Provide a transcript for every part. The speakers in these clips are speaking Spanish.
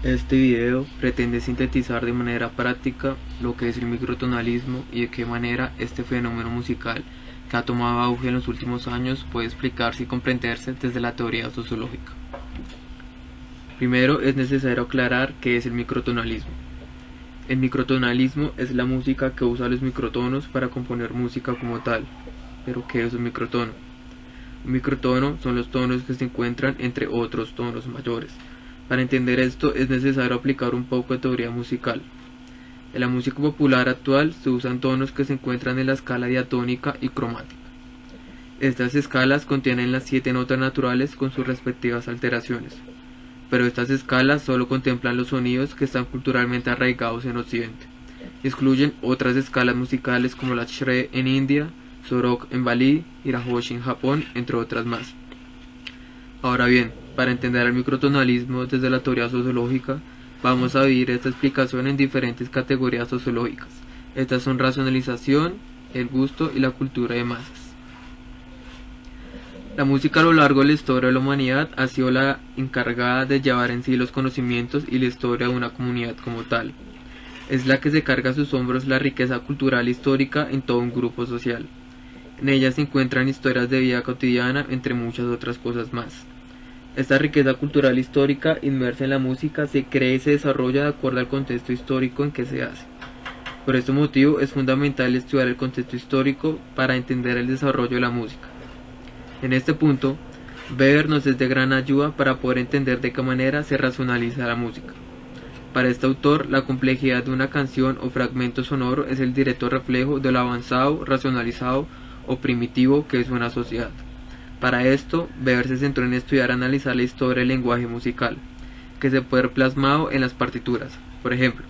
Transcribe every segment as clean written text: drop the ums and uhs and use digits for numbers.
Este video pretende sintetizar de manera práctica lo que es el microtonalismo y de qué manera este fenómeno musical que ha tomado auge en los últimos años puede explicarse y comprenderse desde la teoría sociológica. Primero es necesario aclarar qué es el microtonalismo. El microtonalismo es la música que usa los microtonos para componer música como tal. ¿Pero qué es un microtono? Un microtono son los tonos que se encuentran entre otros tonos mayores. Para entender esto es necesario aplicar un poco de teoría musical. En la música popular actual se usan tonos que se encuentran en la escala diatónica y cromática. Estas escalas contienen las 7 notas naturales con sus respectivas alteraciones, pero estas escalas solo contemplan los sonidos que están culturalmente arraigados en Occidente. Excluyen otras escalas musicales como la Shre en India, Sorok en Bali y Rajoshi en Japón, entre otras más. Ahora bien, para entender el microtonalismo desde la teoría sociológica, vamos a dividir esta explicación en diferentes categorías sociológicas. Estas son racionalización, el gusto y la cultura de masas. La música a lo largo de la historia de la humanidad ha sido la encargada de llevar en sí los conocimientos y la historia de una comunidad como tal. Es la que se carga a sus hombros la riqueza cultural e histórica en todo un grupo social. En ella se encuentran historias de vida cotidiana, entre muchas otras cosas más. Esta riqueza cultural histórica inmersa en la música se crea y se desarrolla de acuerdo al contexto histórico en que se hace. Por este motivo es fundamental estudiar el contexto histórico para entender el desarrollo de la música. En este punto, Weber nos es de gran ayuda para poder entender de qué manera se racionaliza la música. Para este autor, la complejidad de una canción o fragmento sonoro es el directo reflejo de lo avanzado, racionalizado o primitivo que es una sociedad. Para esto, Weber se centró en estudiar y analizar la historia del lenguaje musical, que se puede ver plasmado en las partituras. Por ejemplo,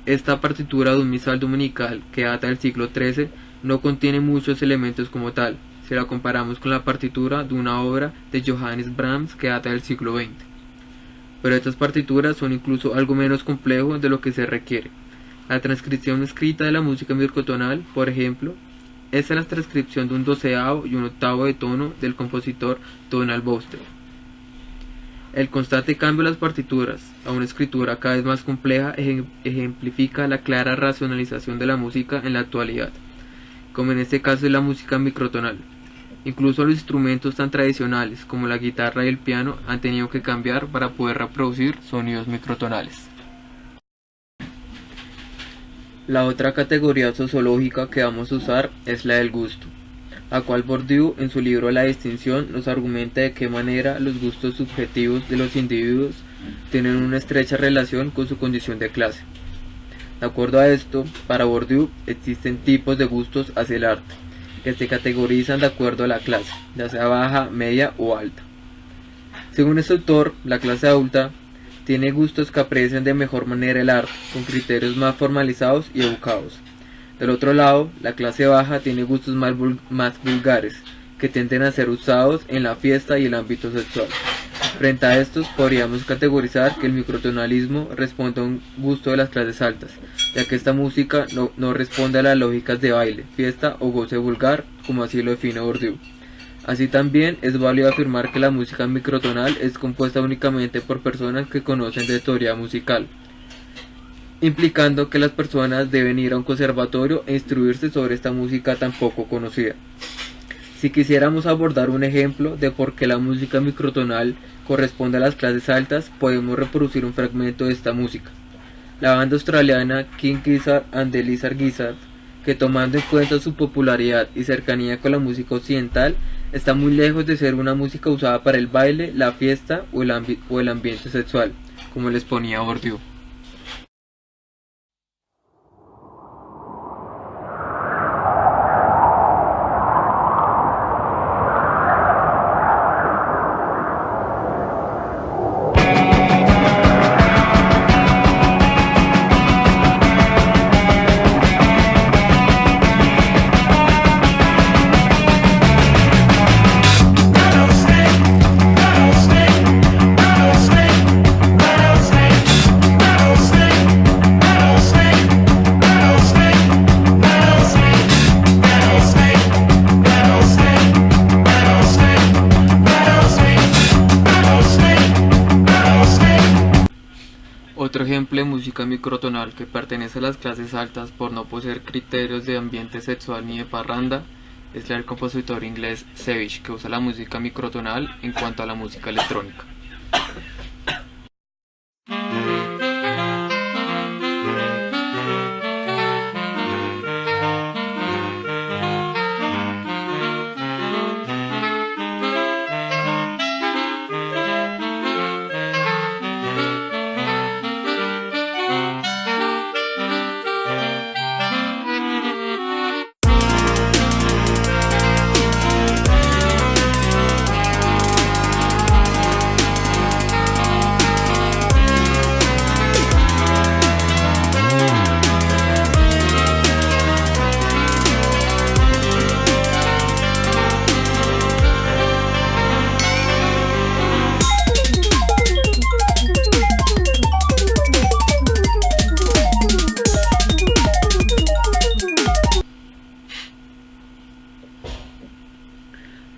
esta partitura de un misal dominical que data del siglo XIII no contiene muchos elementos como tal, si la comparamos con la partitura de una obra de Johannes Brahms que data del siglo XX. Pero estas partituras son incluso algo menos complejo de lo que se requiere. La transcripción escrita de la música microtonal, por ejemplo, esta es la transcripción de un 12avo y un 8avo de tono del compositor Donald Booster. El constante cambio de las partituras a una escritura cada vez más compleja ejemplifica la clara racionalización de la música en la actualidad, como en este caso de la música microtonal. Incluso los instrumentos tan tradicionales como la guitarra y el piano han tenido que cambiar para poder reproducir sonidos microtonales. La otra categoría sociológica que vamos a usar es la del gusto, a cual Bourdieu en su libro La distinción nos argumenta de qué manera los gustos subjetivos de los individuos tienen una estrecha relación con su condición de clase. De acuerdo a esto, para Bourdieu existen tipos de gustos hacia el arte, que se categorizan de acuerdo a la clase, ya sea baja, media o alta. Según este autor, la clase adulta tiene gustos que aprecian de mejor manera el arte, con criterios más formalizados y educados. Del otro lado, la clase baja tiene gustos más vulgares, que tienden a ser usados en la fiesta y el ámbito sexual. Frente a estos, podríamos categorizar que el microtonalismo responde a un gusto de las clases altas, ya que esta música no responde a las lógicas de baile, fiesta o goce vulgar, como así lo define Bourdieu. Así también es válido afirmar que la música microtonal es compuesta únicamente por personas que conocen de teoría musical, implicando que las personas deben ir a un conservatorio e instruirse sobre esta música tan poco conocida. Si quisiéramos abordar un ejemplo de por qué la música microtonal corresponde a las clases altas, podemos reproducir un fragmento de esta música. La banda australiana King Gizzard and the Lizard Wizard, que tomando en cuenta su popularidad y cercanía con la música occidental, está muy lejos de ser una música usada para el baile, la fiesta o el ambiente sexual, como les ponía Bourdieu. música microtonal, que pertenece a las clases altas por no poseer criterios de ambiente sexual ni de parranda, es la del compositor inglés Savage, que usa la música microtonal en cuanto a la música electrónica.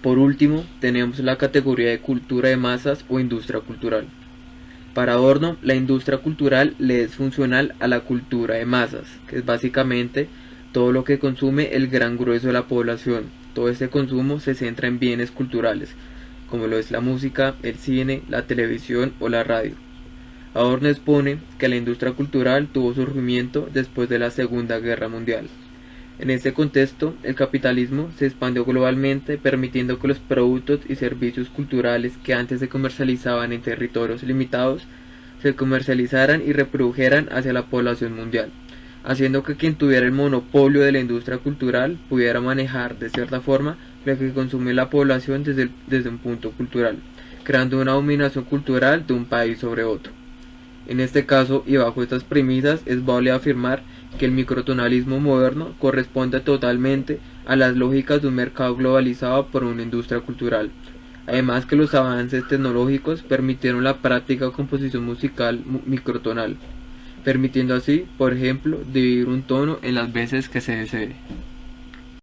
Por último, tenemos la categoría de cultura de masas o industria cultural. Para Adorno, la industria cultural le es funcional a la cultura de masas, que es básicamente todo lo que consume el gran grueso de la población. Todo este consumo se centra en bienes culturales, como lo es la música, el cine, la televisión o la radio. Adorno expone que la industria cultural tuvo surgimiento después de la Segunda Guerra Mundial. En este contexto, el capitalismo se expandió globalmente, permitiendo que los productos y servicios culturales que antes se comercializaban en territorios limitados se comercializaran y reprodujeran hacia la población mundial, haciendo que quien tuviera el monopolio de la industria cultural pudiera manejar de cierta forma lo que consume la población desde un punto cultural, creando una dominación cultural de un país sobre otro. En este caso, y bajo estas premisas, es válido afirmar que el microtonalismo moderno corresponde totalmente a las lógicas de un mercado globalizado por una industria cultural. Además que los avances tecnológicos permitieron la práctica de composición musical microtonal, permitiendo así, por ejemplo, dividir un tono en las veces que se desee.